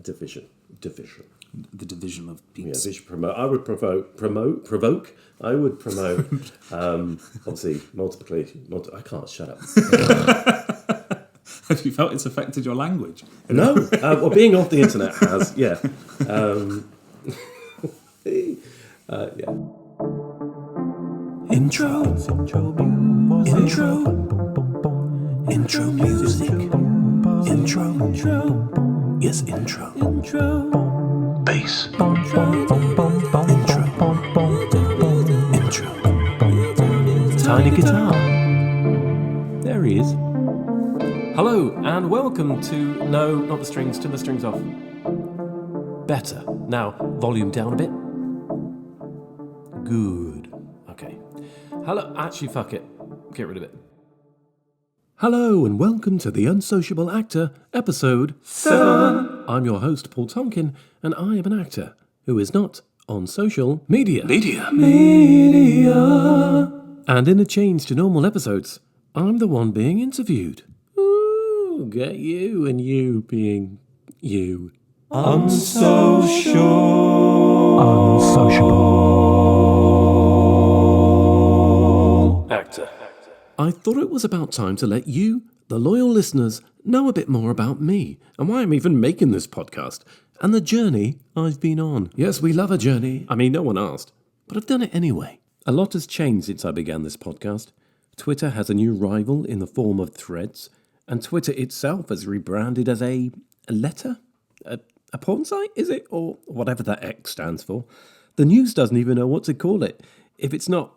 Division. The division of peaks. Yeah, promote. I would provoke. I would promote. Obviously, multiplication. I can't shut up. Have you felt it's affected your language? No. Well, being off the internet has. Yeah. Yeah. Intro music. Intro. Yes, intro. Bass. Intro. Tiny guitar. There he is. Hello and welcome to no, not the strings, turn the strings off. Better. Now, volume down a bit. Good. Okay. Hello, actually fuck it. Get rid of it. Hello and welcome to the Unsociable Actor, episode 7. I'm your host, Paul Tonkin, and I am an actor who is not on social media. And in a change to normal episodes, I'm the one being interviewed. Ooh, get you and you being you. Unsociable actor. I thought it was about time to let you, the loyal listeners, know a bit more about me and why I'm even making this podcast and the journey I've been on. Yes, we love a journey. I mean, no one asked, but I've done it anyway. A lot has changed since I began this podcast. Twitter has a new rival in the form of Threads, and Twitter itself has rebranded as a letter? A porn site, is it? Or whatever that X stands for. The news doesn't even know what to call it. If it's not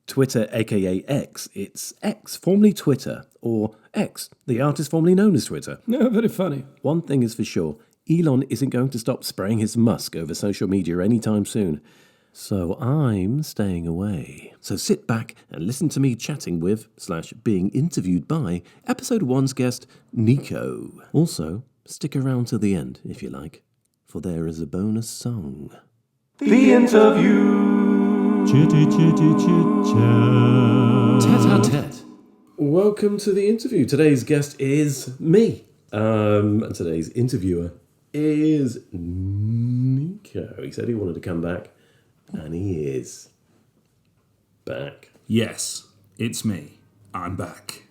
Twitter, aka X, it's X, formerly Twitter, or X, the artist formerly known as Twitter. No, very funny. One thing is for sure, Elon isn't going to stop spraying his musk over social media anytime soon. So I'm staying away. So sit back and listen to me chatting with, / being interviewed by, episode 1's guest, Nico. Also, stick around to the end, if you like, for there is a bonus song. The interview. Tete-a-tete. Welcome to the interview. Today's guest is me. And today's interviewer is Nico. He said he wanted to come back, and he is back. Yes, it's me. I'm back.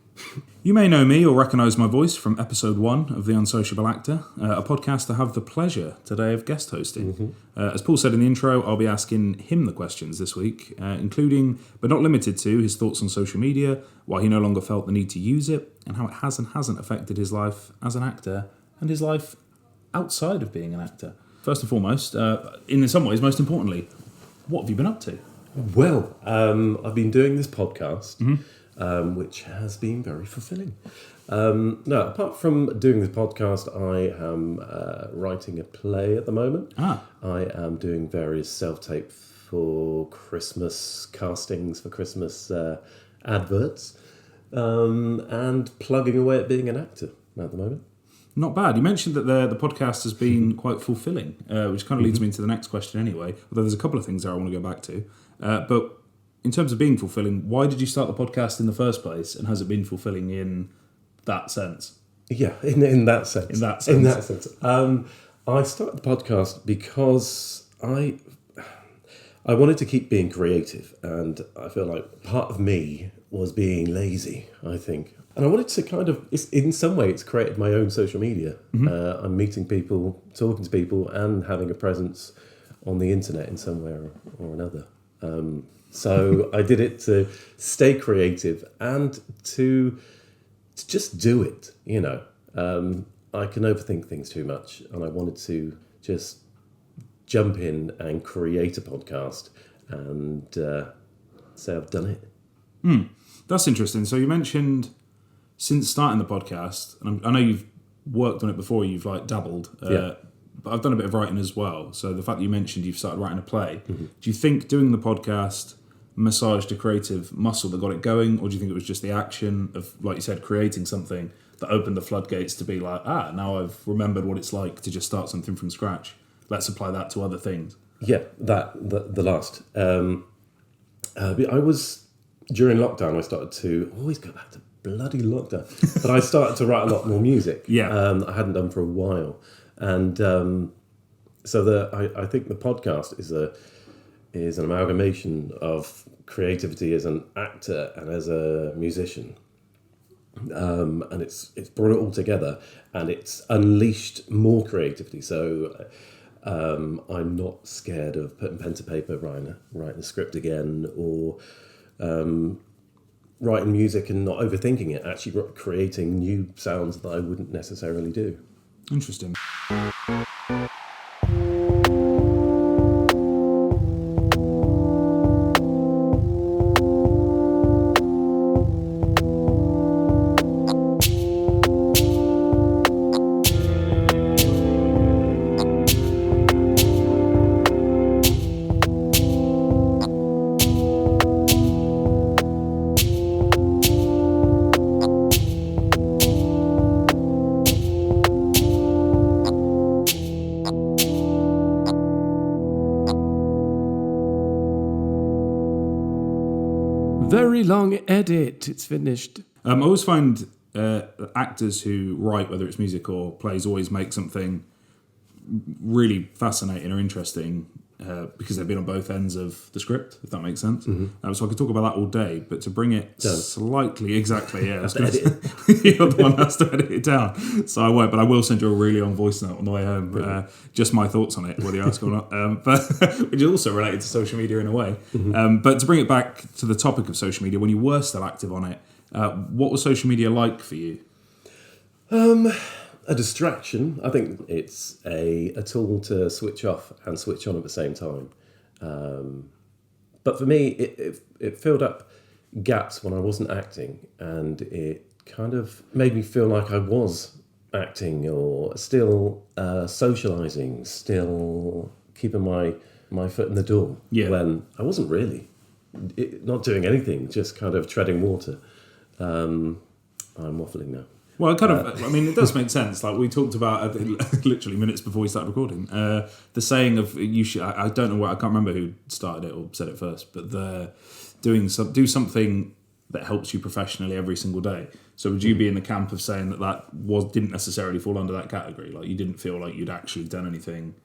You may know me or recognise my voice from episode 1 of The Unsociable Actor, a podcast I have the pleasure today of guest hosting. Mm-hmm. As Paul said in the intro, I'll be asking him the questions this week, including, but not limited to, his thoughts on social media, why he no longer felt the need to use it, and how it has and hasn't affected his life as an actor and his life outside of being an actor. First and foremost, in some ways, most importantly, what have you been up to? Well, I've been doing this podcast, which has been very fulfilling. No, apart from doing this podcast, I am writing a play at the moment. I am doing various self-tape for Christmas castings, for Christmas adverts, and plugging away at being an actor at the moment. Not bad. You mentioned that the podcast has been quite fulfilling, which kind of leads me into the next question anyway, although there's a couple of things there I want to go back to. But in terms of being fulfilling, why did you start the podcast in the first place, and has it been fulfilling in that sense? Yeah, in that sense. In that sense. I started the podcast because I wanted to keep being creative, and I feel like part of me was being lazy, I think. And I wanted to kind of, in some way, it's created my own social media. I'm meeting people, talking to people, and having a presence on the internet in some way or another. So I did it to stay creative and to just do it, you know. I can overthink things too much, and I wanted to just jump in and create a podcast and say I've done it. That's interesting. So you mentioned, since starting the podcast, and I know you've worked on it before, you've like dabbled, but I've done a bit of writing as well. So the fact that you mentioned you've started writing a play, do you think doing the podcast massaged a creative muscle that got it going, or do you think it was just the action of, like you said, creating something that opened the floodgates to be like, now I've remembered what it's like to just start something from scratch. Let's apply that to other things. Yeah, the last. I was, during lockdown, I started to always go back to bloody lockdown, but I started to write a lot more music. Yeah. I hadn't done for a while. And I think the podcast is an amalgamation of creativity as an actor and as a musician. And it's brought it all together, and it's unleashed more creativity. So I'm not scared of putting pen to paper, writing a script again, or writing music and not overthinking it. Actually, creating new sounds that I wouldn't necessarily do. Interesting. Very long edit. It's finished. I always find actors who write, whether it's music or plays, always make something really fascinating or interesting because they've been on both ends of the script, if that makes sense. Mm-hmm. So I could talk about that all day, but to bring it slightly, exactly, yeah. You're the one that has to edit it down. So I won't, but I will send you a really long voice note on the way home. Just my thoughts on it, whether you ask or not. But which is also related to social media in a way. Mm-hmm. But to bring it back to the topic of social media, when you were still active on it, what was social media like for you? A distraction. I think it's a tool to switch off and switch on at the same time. But for me, it filled up gaps when I wasn't acting, and it kind of made me feel like I was acting or still socialising, still keeping my foot in the door when I wasn't really. Not doing anything, just kind of treading water. I'm waffling now. Well, it does make sense. Like we talked about literally minutes before we started recording, the saying of you should. I don't know I can't remember who started it or said it first, but do something that helps you professionally every single day. So would you be in the camp of saying that didn't necessarily fall under that category? Like you didn't feel like you'd actually done anything.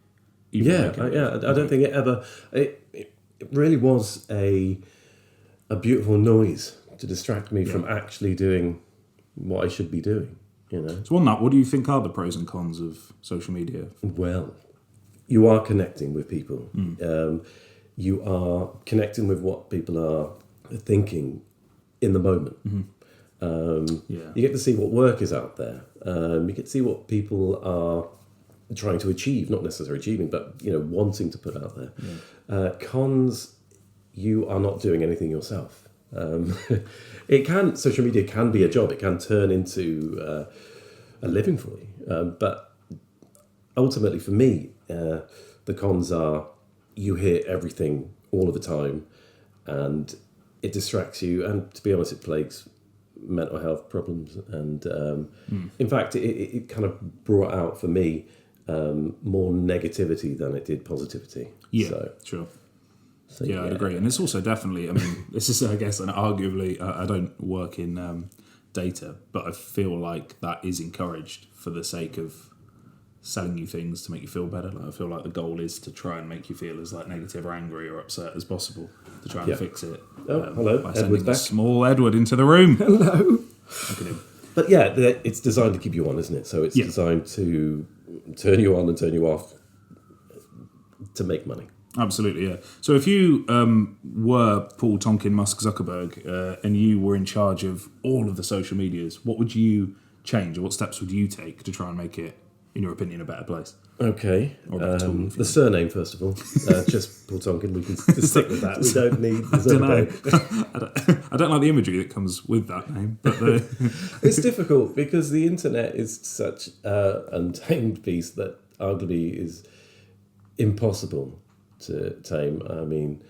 I don't think it ever. It really was a beautiful noise to distract me from actually doing what I should be doing, So on that, what do you think are the pros and cons of social media? Well, you are connecting with people. You are connecting with what people are thinking in the moment. You get to see what work is out there. You get to see what people are trying to achieve, not necessarily achieving, but wanting to put out there. Cons, you are not doing anything yourself. Social media can be a job. It can turn into a living for you. But ultimately, for me, the cons are you hear everything all of the time, and it distracts you. And to be honest, it plagues mental health problems. And in fact, it kind of brought out for me more negativity than it did positivity. Yeah, sure. So, I'd agree. And it's also definitely, this is, I guess, and arguably, I don't work in data, but I feel like that is encouraged for the sake of selling you things to make you feel better. Like, I feel like the goal is to try and make you feel as negative or angry or upset as possible to try and fix it. Hello, by Edward's back. Small Edward into the room. Hello. Look at him. But it's designed to keep you on, isn't it? So it's designed to turn you on and turn you off to make money. Absolutely, yeah. So if you were Paul Tonkin Musk Zuckerberg and you were in charge of all of the social medias, what would you change or what steps would you take to try and make it, in your opinion, a better place? Okay. Or a better tool, the surname, first of all. Just Paul Tonkin, we can stick with that. We don't need Zuckerberg. I don't like the imagery that comes with that name. But it's difficult because the internet is such an untamed beast that arguably is impossible to tame. I mean,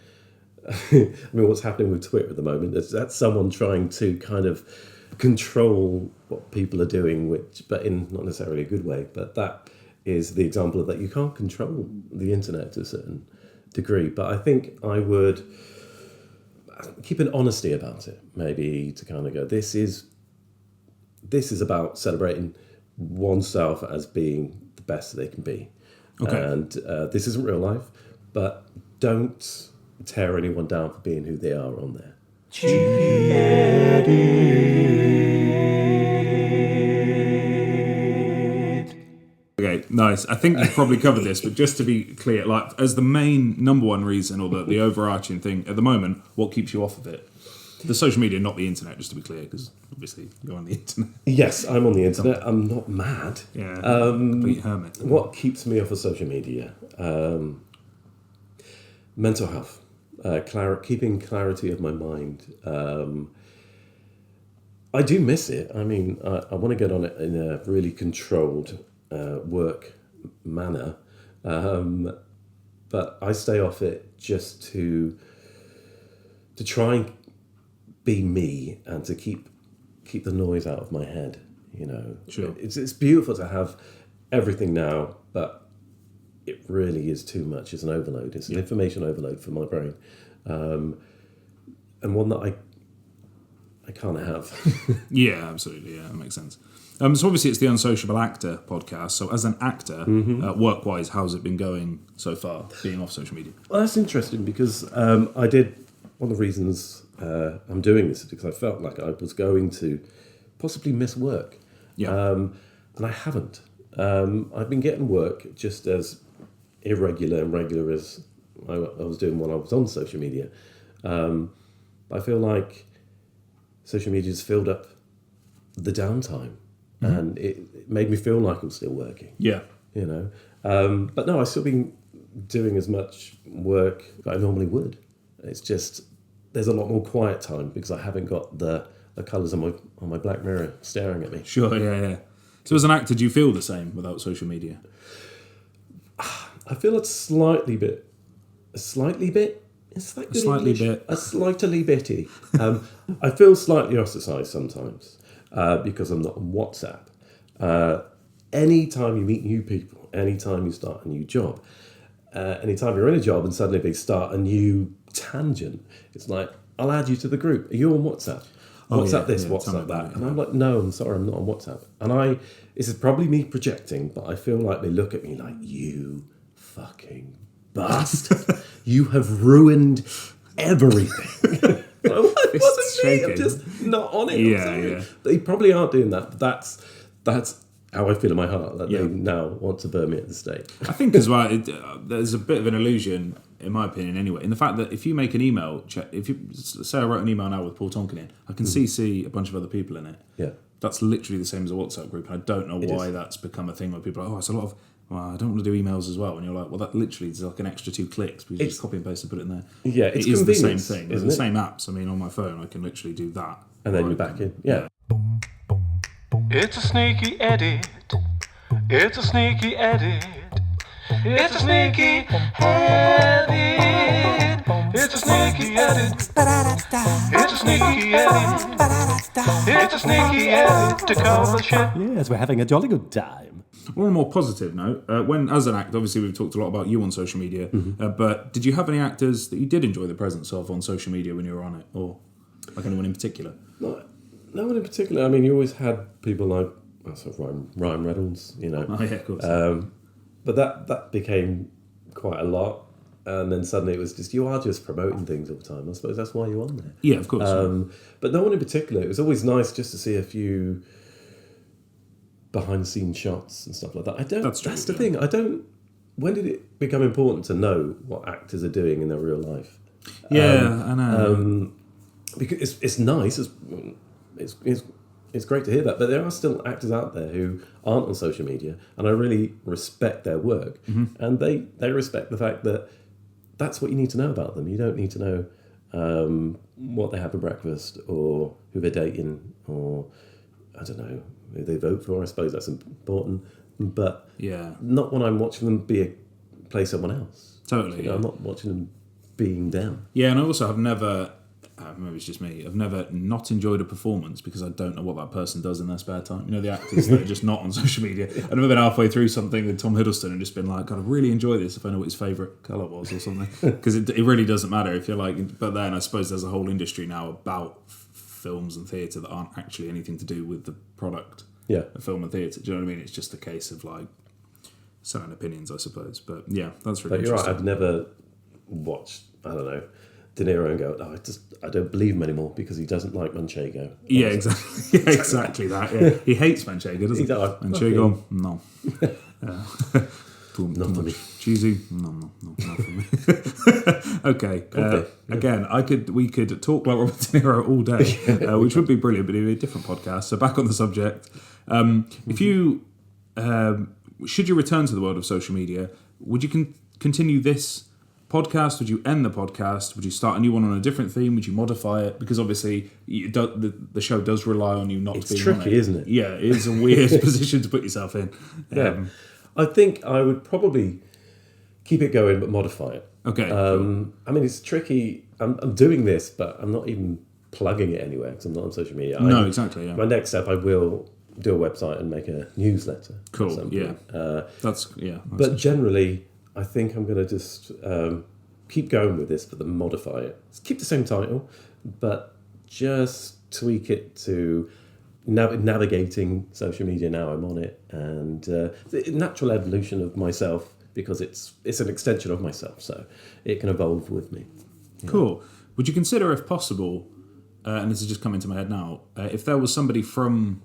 what's happening with Twitter at the moment? That's someone trying to kind of control what people are doing, but in not necessarily a good way. But that is the example of that you can't control the internet to a certain degree. But I think I would keep an honesty about it, maybe to kind of go, this is about celebrating oneself as being the best that they can be. Okay. And this isn't real life, but don't tear anyone down for being who they are on there. Okay, nice. I think you've probably covered this, but just to be clear, like as the main number one reason or the overarching thing at the moment, what keeps you off of it? The social media, not the internet, just to be clear, because obviously you're on the internet. Yes, I'm on the internet. I'm not mad. Yeah, complete hermit. What keeps me off of social media? Mental health. Keeping clarity of my mind. I do miss it. I mean, I want to get on it in a really controlled work manner, but I stay off it just to try and be me and to keep the noise out of my head. You know, Sure. It's beautiful to have everything now, but it really is too much. It's an overload. It's an information overload for my brain, and one that I can't have. Yeah, absolutely. Yeah, that makes sense. So obviously it's the Unsociable Actor podcast. So as an actor, work-wise, how's it been going so far, being off social media? Well, that's interesting because I did. One of the reasons I'm doing this is because I felt like I was going to possibly miss work. Yeah. And I haven't. I've been getting work just as irregular and regular as I was doing when I was on social media. I feel like social media's filled up the downtime, and it made me feel like I was still working. Yeah. You know, but no, I've still been doing as much work that I normally would. It's just there's a lot more quiet time because I haven't got the colours on my black mirror staring at me. Sure, yeah. So as an actor, do you feel the same without social media? I feel a slightly bitty. I feel slightly ostracised sometimes because I'm not on WhatsApp. Anytime you meet new people, anytime you start a new job, anytime you're in a job and suddenly they start a new tangent, it's like, I'll add you to the group. Are you on WhatsApp? WhatsApp this, WhatsApp that. And I'm like, no, I'm sorry, I'm not on WhatsApp. And this is probably me projecting, but I feel like they look at me like, you fucking bastard. You have ruined everything. It wasn't me, I'm just not on it. Yeah. They probably aren't doing that, but that's how I feel in my heart, that they now want to burn me at the stake. I think as well, there's a bit of an illusion, in my opinion anyway, in the fact that if you make an email, if you say I wrote an email now with Paul Tonkin in, I can CC a bunch of other people in it. Yeah. That's literally the same as a WhatsApp group, and I don't know why that's become a thing where people are like, it's a lot of, I don't want to do emails as well. And you're like, well, that literally is like an extra 2 clicks because you just copy and paste and put it in there. Yeah, it's it is the same convenience, thing. isn't The it? same apps. I mean, on my phone, I can literally do that. And then you're back in. Yeah. It's a sneaky edit. It's a sneaky edit. It's a sneaky edit. It's a sneaky edit. It's a sneaky edit. It's a sneaky edit to cover shit. Yes, we're having a jolly good time. On a more positive note, when as an actor, obviously we've talked a lot about you on social media, but did you have any actors that you did enjoy the presence of on social media when you were on it, or like anyone in particular? No one in particular. I mean, you always had people like Ryan Reynolds, you know. Oh yeah, of course. But that became quite a lot, and then suddenly it was just you are just promoting things all the time. I suppose that's why you're on there. Yeah, of course. But no one in particular. It was always nice just to see a few behind the scenes shots and stuff like that. That's the thing. When did it become important to know what actors are doing in their real life? Yeah, I know. Because it's nice. It's great to hear that, but there are still actors out there who aren't on social media, and I really respect their work, and they respect the fact that that's what you need to know about them. You don't need to know what they have for breakfast, or who they're dating, or I don't know who they vote for. I suppose that's important, but not when I'm watching them play someone else. Totally, I'm not watching them being them. Yeah, and I also have never. Maybe it's just me. I've never not enjoyed a performance because I don't know what that person does in their spare time. You know, the actors that are just not on social media. I've never been halfway through something with Tom Hiddleston and just been like, God, I really enjoy this if I know what his favourite colour was or something. Because it really doesn't matter if you're like... But then I suppose there's a whole industry now about films and theatre that aren't actually anything to do with the product. a film and theatre. Do you know what I mean? It's just a case of like selling opinions, I suppose. But yeah, that's really But you're right. interesting. I've never watched, I don't know, De Niro and go, I don't believe him anymore because he doesn't like Manchego. Yeah, exactly. Yeah, exactly that. Yeah. He hates Manchego, doesn't he? Manchego, no. Not for me. Cheesy, no, not for me. Okay. Again, we could talk like Robert De Niro all day, which would be brilliant, but it would be a different podcast. So back on the subject, if you should you return to the world of social media, would you continue this podcast? Would you end the podcast? Would you start a new one on a different theme? Would you modify it? Because obviously the show does rely on you not It's to be tricky, on it. isn't it? Yeah, it is a weird position to put yourself in. Yeah. I think I would probably keep it going but modify it. Okay. I mean, it's tricky. I'm doing this, but I'm not even plugging it anywhere because I'm not on social media. No, exactly. Yeah. My next step, I will do a website and make a newsletter. Cool. Yeah. But generally, I think I'm going to just keep going with this, but then modify it. Keep the same title, but just tweak it to navigating social media. Now I'm on it, and the natural evolution of myself, because it's an extension of myself, so it can evolve with me. Cool. Would you consider, if possible, and this is just coming to my head now, if there was somebody from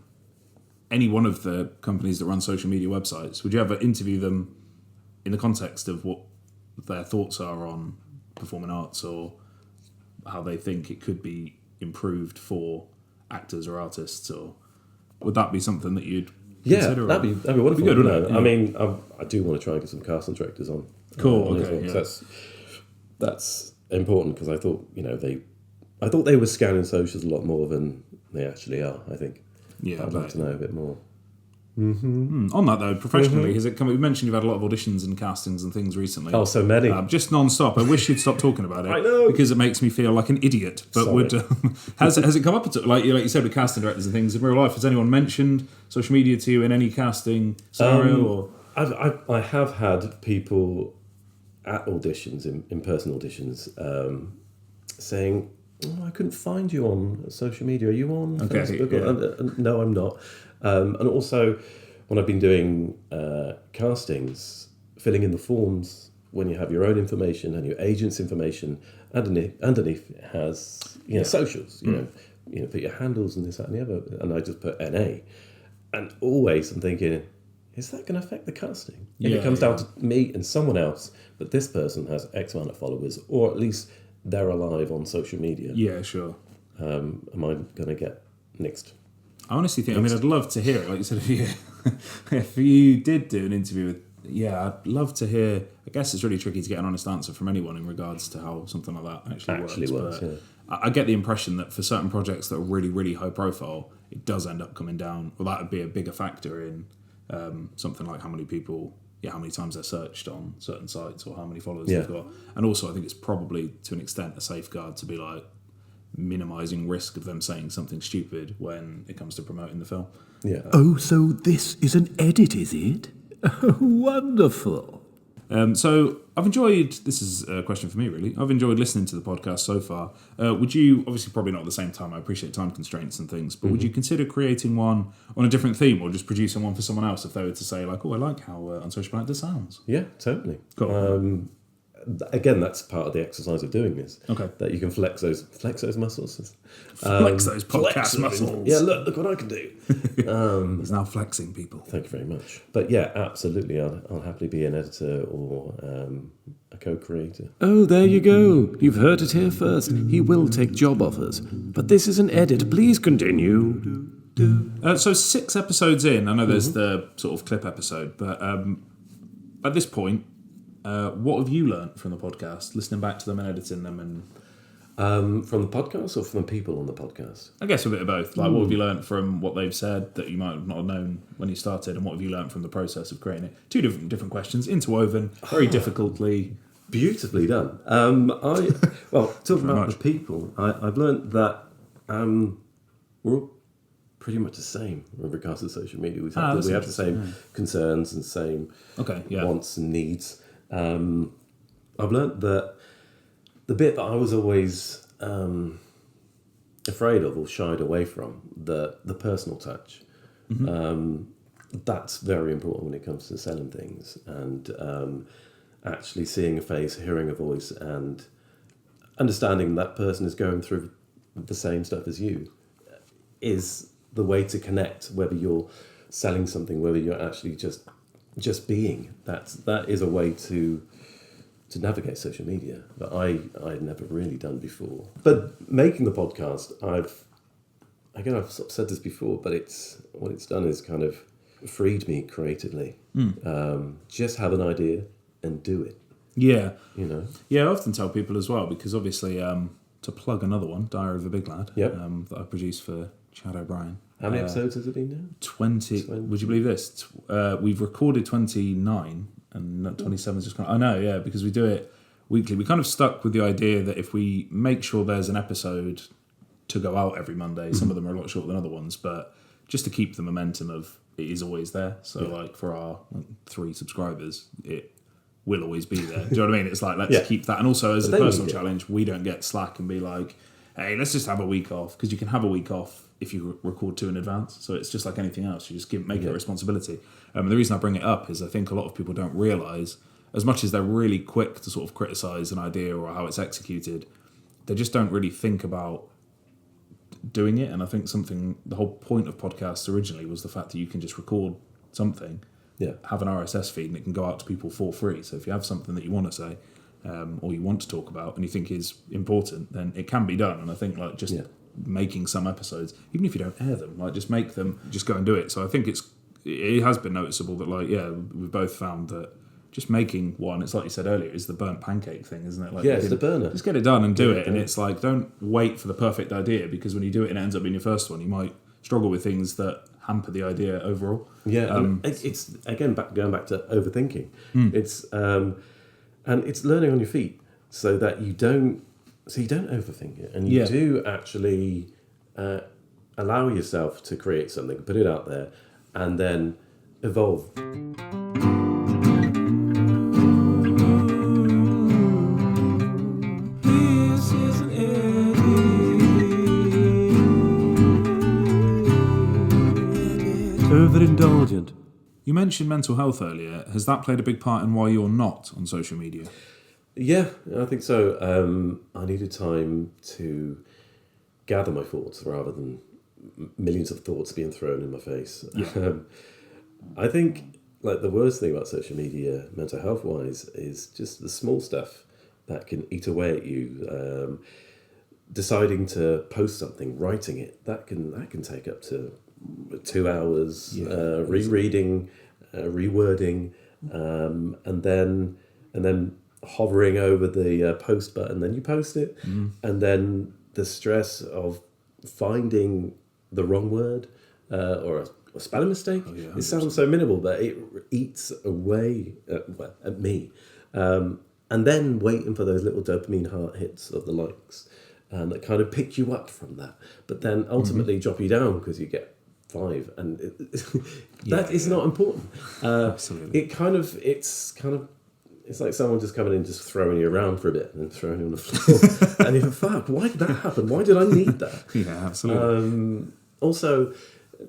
any one of the companies that run social media websites, would you ever interview them in the context of what their thoughts are on performing arts or how they think it could be improved for actors or artists? Or would that be something that you'd consider? That'd be wonderful. Good, wouldn't it? Yeah. I mean, I do want to try and get some casting directors on. Cool. As Okay. well, 'cause that's important, because I thought they were scanning socials a lot more than they actually are. I think. Yeah, I'd like to know a bit more. On that though, professionally, has it come? You mentioned you've had a lot of auditions and castings and things recently. Oh, so many. Just non-stop. I wish you'd stop talking about it. I know. Because it makes me feel like an idiot. But Sorry. has it come up at like you said with casting directors and things in real life? Has anyone mentioned social media to you in any casting scenario? Or I have had people at auditions, in person auditions, saying, "Oh, I couldn't find you on social media. Are you on Facebook?" Yeah. No, I'm not. And also, when I've been doing castings, filling in the forms, when you have your own information and your agent's information, underneath it has socials. You know, put your handles and this, that, and the other. And I just put NA. And always I'm thinking, is that going to affect the casting? If it comes down to me and someone else, but this person has X amount of followers, or at least they're alive on social media. Yeah, sure. Am I going to get nixed? I honestly think, I'd love to hear it. Like you said, if you did do an interview with, I'd love to hear. I guess it's really tricky to get an honest answer from anyone in regards to how something like that actually works. Yeah. I get the impression that for certain projects that are really, really high profile, it does end up coming down. Well, that would be a bigger factor in something like how many people, how many times they're searched on certain sites or how many followers they've got. And also, I think it's probably to an extent a safeguard to be like minimising risk of them saying something stupid when it comes to promoting the film. Yeah. Oh, so this is an edit, is it? Oh, wonderful. So I've enjoyed, this is a question for me really, I've enjoyed listening to the podcast so far. Would you, obviously probably not at the same time, I appreciate time constraints and things, but would you consider creating one on a different theme or just producing one for someone else if they were to say like, oh, I like how Unsociable Actor sounds? Yeah, totally. Cool. Again, that's part of the exercise of doing this. Okay. That you can flex those muscles. Flex those podcast flex muscles. Yeah, look what I can do. He's now flexing people. Thank you very much. But yeah, absolutely, I'll happily be an editor or a co-creator. Oh, there you go. You've heard it here first. He will take job offers. But this is an edit. Please continue. So 6 episodes in, I know there's the sort of clip episode, but at this point, what have you learnt from the podcast, listening back to them and editing them? And From the podcast or from the people on the podcast? I guess a bit of both. Like, what have you learnt from what they've said that you might not have known when you started, and what have you learnt from the process of creating it? 2 different questions, interwoven, very difficultly. Beautifully done. Talking about the people, I've learned that we're all pretty much the same with regards to social media. We have the same concerns and same wants and needs. I've learnt that the bit that I was always afraid of or shied away from, the personal touch, That's very important when it comes to selling things, and actually seeing a face, hearing a voice, and understanding that person is going through the same stuff as you is the way to connect, whether you're selling something, whether you're actually just being. That is a way to navigate social media that I'd never really done before. But making the podcast, I've sort of said this before, but what it's done is kind of freed me creatively. Just have an idea and do it. Yeah. You know? Yeah, I often tell people as well, because obviously, to plug another one, Diary of a Big Lad, Yep. that I produced for Chad O'Brien. How many episodes has it been now? 20. Would you believe this? We've recorded 29, and 27 is just kind of... I know, yeah, because we do it weekly. We kind of stuck with the idea that if we make sure there's an episode to go out every Monday, some of them are a lot shorter than other ones, but just to keep the momentum of it is always there. So, like, for our 3 subscribers, it will always be there. Do you know what I mean? It's like, let's keep that. And also, as a personal challenge, we don't get slack and be like, hey, let's just have a week off, because you can have a week off if you record 2 in advance. So it's just like anything else. You just make it a responsibility. And the reason I bring it up is I think a lot of people don't realise, as much as they're really quick to sort of criticise an idea or how it's executed, they just don't really think about doing it. And I think the whole point of podcasts originally was the fact that you can just record something, have an RSS feed, and it can go out to people for free. So if you have something that you want to say, or you want to talk about and you think is important, then it can be done. And I think like just making some episodes, even if you don't air them, like just make them, just go and do it. So I think it has been noticeable that like, we've both found that just making one, it's like you said earlier, is the burnt pancake thing, isn't it? Like, it's the burner. Just get it done and do it. And it's like, don't wait for the perfect idea, because when you do it and it ends up being your first one, you might struggle with things that hamper the idea overall. It's again going back to overthinking. It's and it's learning on your feet, so that you don't overthink it, and you do actually allow yourself to create something, put it out there, and then evolve. Overindulgent. You mentioned mental health earlier. Has that played a big part in why you're not on social media? Yeah, I think so. I needed time to gather my thoughts rather than millions of thoughts being thrown in my face. I think like the worst thing about social media, mental health wise, is just the small stuff that can eat away at you. Deciding to post something, writing it, that can take up to 2 hours. Rereading, rewording, and then hovering over the post button, then you post it, and then the stress of finding the wrong word or a spelling mistake. It sounds so minimal, but it eats away at me. And then waiting for those little dopamine heart hits of the likes, that kind of pick you up from that, but then ultimately drop you down because you get 5, and that is not important. Absolutely. It's like someone just coming in, just throwing you around for a bit and then throwing you on the floor. And you think, fuck, why did that happen? Why did I need that? Yeah, absolutely. Also,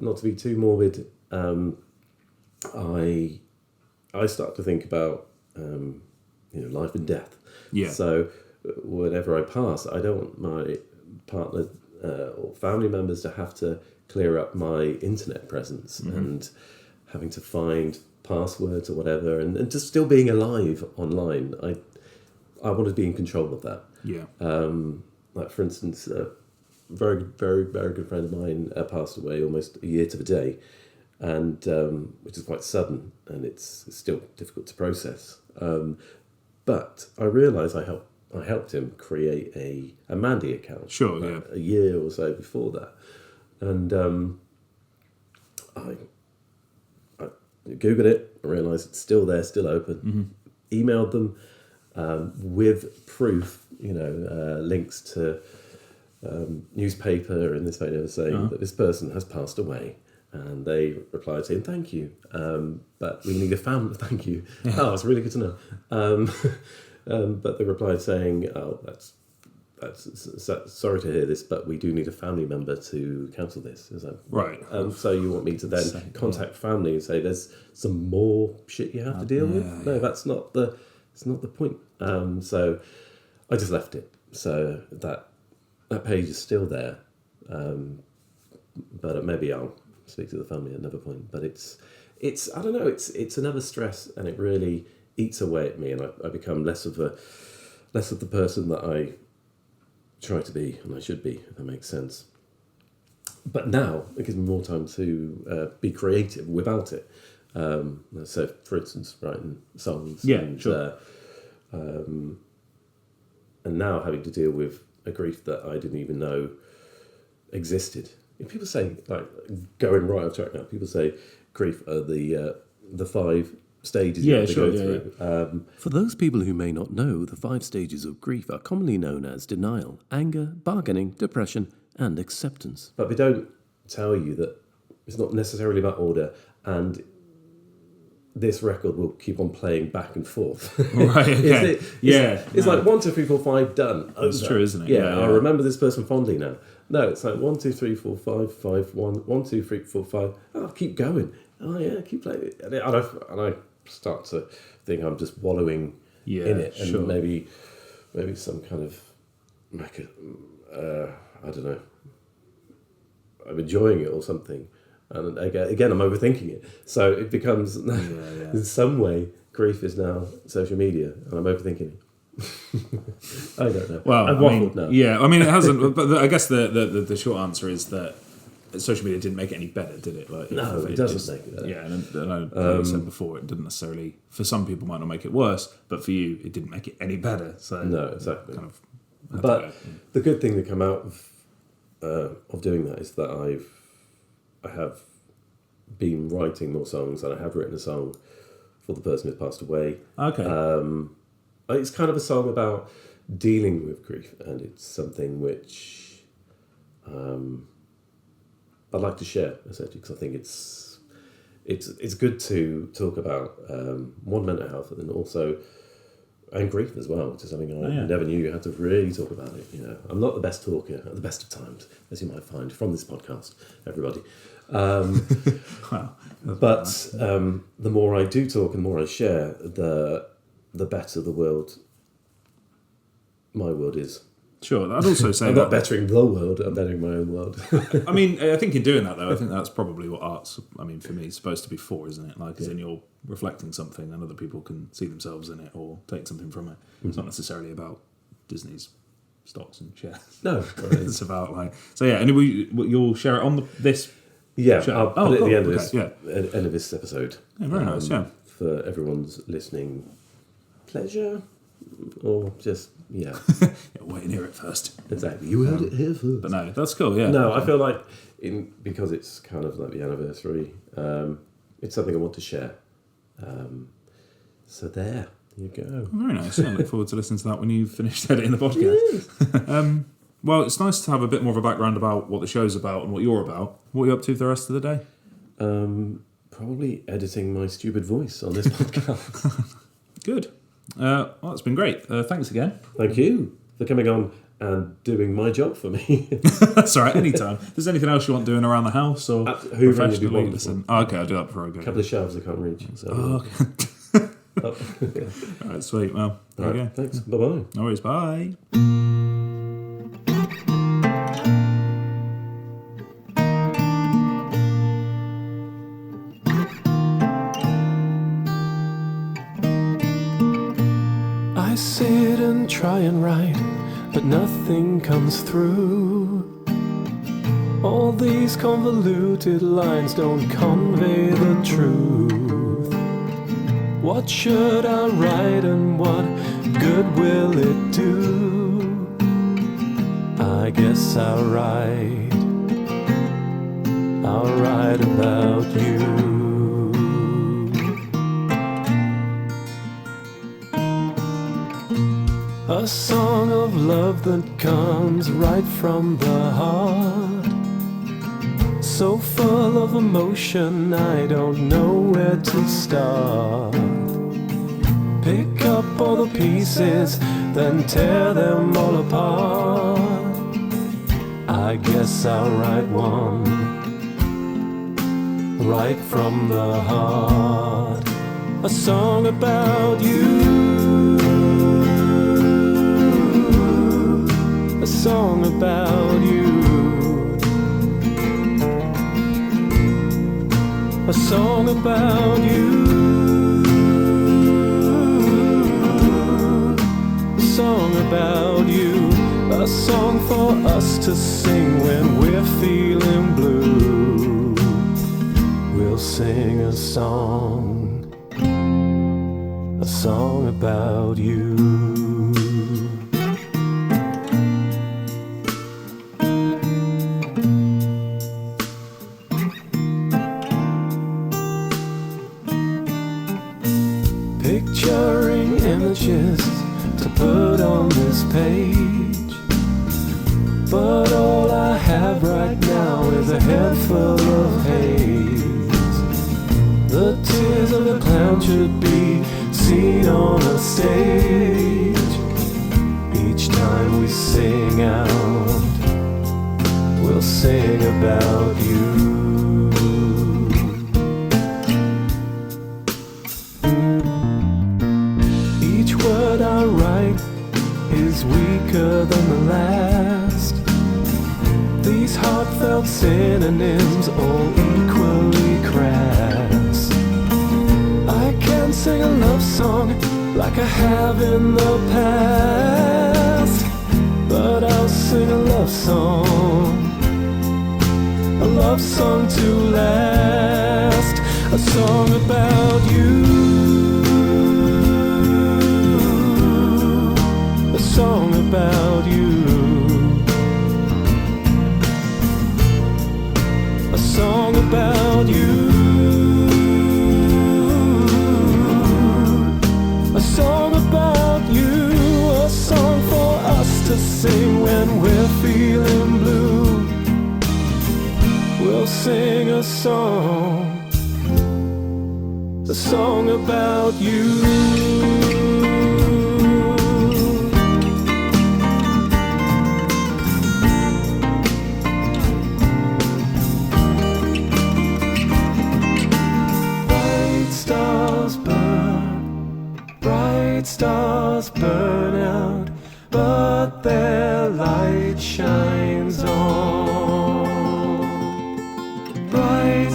not to be too morbid, I start to think about life and death. Yeah. So whenever I pass, I don't want my partner or family members to have to clear up my internet presence and having to find passwords or whatever, and just still being alive online. I want to be in control of that. Yeah. Like for instance, a very, very, very good friend of mine passed away almost a year to the day, and which is quite sudden, and it's still difficult to process. But I realised I helped him create a Mandy account. Sure, yeah. A year or so before that, and I Googled it, realised it's still there, still open. Emailed them with proof, links to newspaper and this way, saying that this person has passed away. And they replied saying, thank you, but we need a family. Thank you. Oh, it's really good to know. But they replied saying, oh, sorry to hear this, but we do need a family member to cancel this. Is that Right? So you want me to then contact family and say there's some more shit you have to deal with? No, that's not the. It's not the point. So I just left it. So that page is still there, but maybe I'll speak to the family at another point. But it's I don't know. It's another stress, and it really eats away at me, and I become less of the person that I try to be and I should be, if that makes sense. But now it gives me more time to be creative without it. So, for instance, writing songs. Yeah, and, sure. And now having to deal with a grief that I didn't even know existed. If people say, like, going right off track now, people say grief are the 5 stages you have to go through. For those people who may not know, the 5 stages of grief are commonly known as denial, anger, bargaining, depression, and acceptance. But they don't tell you that it's not necessarily about order, and this record will keep on playing back and forth. Right. Okay. It's like 1, 2, 3, 4, 5 done. That's true, isn't it? Yeah, I remember this person fondly now. No, it's like 1, 2, 3, 4, 5, 5, 1, 1, 2, 3, 4, 5. Oh, keep going. Oh yeah, keep playing it. And I start to think I'm just wallowing in it, and maybe some kind of I don't know. I'm enjoying it or something. And again, I'm overthinking it. So it becomes, in some way, grief is now social media, and I'm overthinking it. I don't know. Well, I've waffled now. Yeah, I mean, it hasn't. But I guess the short answer is that social media didn't make it any better, did it? Like, no, it doesn't make it better. Yeah, and I like I said before, it didn't necessarily. For some people, might not make it worse, but for you, it didn't make it any better. So no, exactly. Kind of. But the good thing that come out of doing that is that I have been writing more songs, and I have written a song for the person who's passed away. Okay. It's kind of a song about dealing with grief, and it's something which I'd like to share, essentially, because I think it's good to talk about one, mental health, and then also and grief as well, which is something I never knew you had to really talk about it. You know, I'm not the best talker at the best of times, as you might find from this podcast, everybody. But the more I do talk and the more I share, the better the world, my world is. Sure, I'd also say I'm not bettering the world, I'm bettering my own world. I mean, I think in doing that, though, I think that's probably what art's, I mean, for me, is supposed to be for, isn't it? Like, as in you're reflecting something and other people can see themselves in it or take something from it. It's not necessarily about Disney's stocks and shares. No. It's about, like... So, yeah, and you'll share it on this Yeah, show? I'll put it at the end of end of this episode. Yeah, very nice, yeah. For everyone's listening pleasure, or just, wait and hear it first. Exactly. You heard it here first. But no, that's cool, yeah. No, I feel like, because it's kind of like the anniversary, it's something I want to share. So there you go. Very nice, yeah. I look forward to listening to that when you've finished editing the podcast. Well, it's nice to have a bit more of a background about what the show's about and what you're about. What are you up to for the rest of the day? Probably editing my stupid voice on this podcast. Good. Well, it's been great. Thanks again. Thank you for coming on and doing my job for me. That's all right, anytime. If there's anything else you want doing around the house or professionally, listen. Oh, okay, I'll do that before I go. A couple of shelves I can't reach. So. Okay. All right, sweet. Well, there you go. Thanks. Bye-bye. No worries. Bye. I sit and try and write, but nothing comes through. All these convoluted lines don't convey the truth. What should I write and what good will it do? I guess I'll write about you. A song of love that comes right from the heart, so full of emotion I don't know where to start. Pick up all the pieces, then tear them all apart. I guess I'll write one right from the heart. A song about you, a song about you, a song about you, a song about you, a song for us to sing when we're feeling blue. We'll sing a song about you. Picturing images to put on this page, but all I have right now is a head full of haze. The tears of a clown should be seen on a stage. Each time we sing out, we'll sing about you. Each word I write is weaker than the last. These heartfelt synonyms all equally crass. I can't sing a love song like I have in the past, but I'll sing a love song to last. A song about you, a song about you, a song about you, a song about you, a song for us to sing when we're feeling blue. We'll sing a song about you. Bright stars burn out, but their light shines on. Bright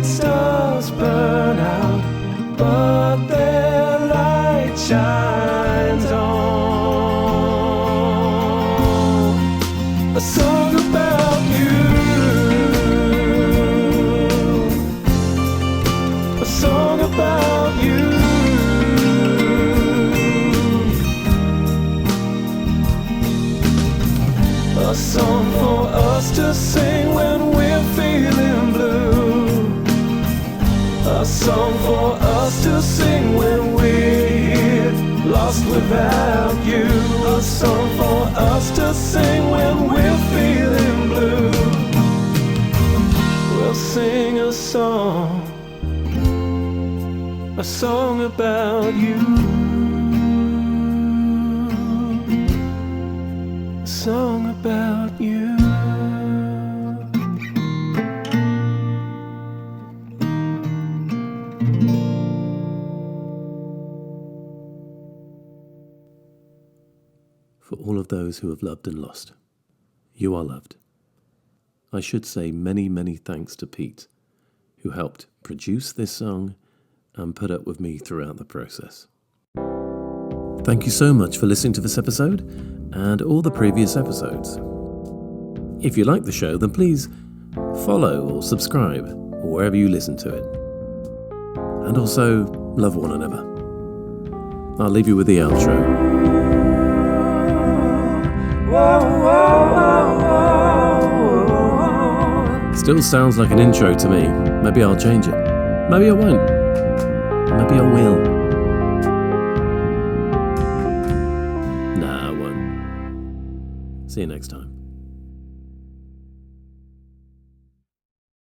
stars burn out, but their light shines on. A song about you, a song about you, a song for us to sing when we're feeling blue. A song for us to sing when we're lost without you. A song for us to sing when we're feeling blue. We'll sing a song about you, a song about you. For all of those who have loved and lost, you are loved. I should say many, many thanks to Pete, who helped produce this song and put up with me throughout the process. Thank you so much for listening to this episode and all the previous episodes. If you like the show, then please follow or subscribe wherever you listen to it. And also, love one another. I'll leave you with the outro. Still sounds like an intro to me. Maybe I'll change it. Maybe I won't. Maybe I will. Nah, I won't. See you next time.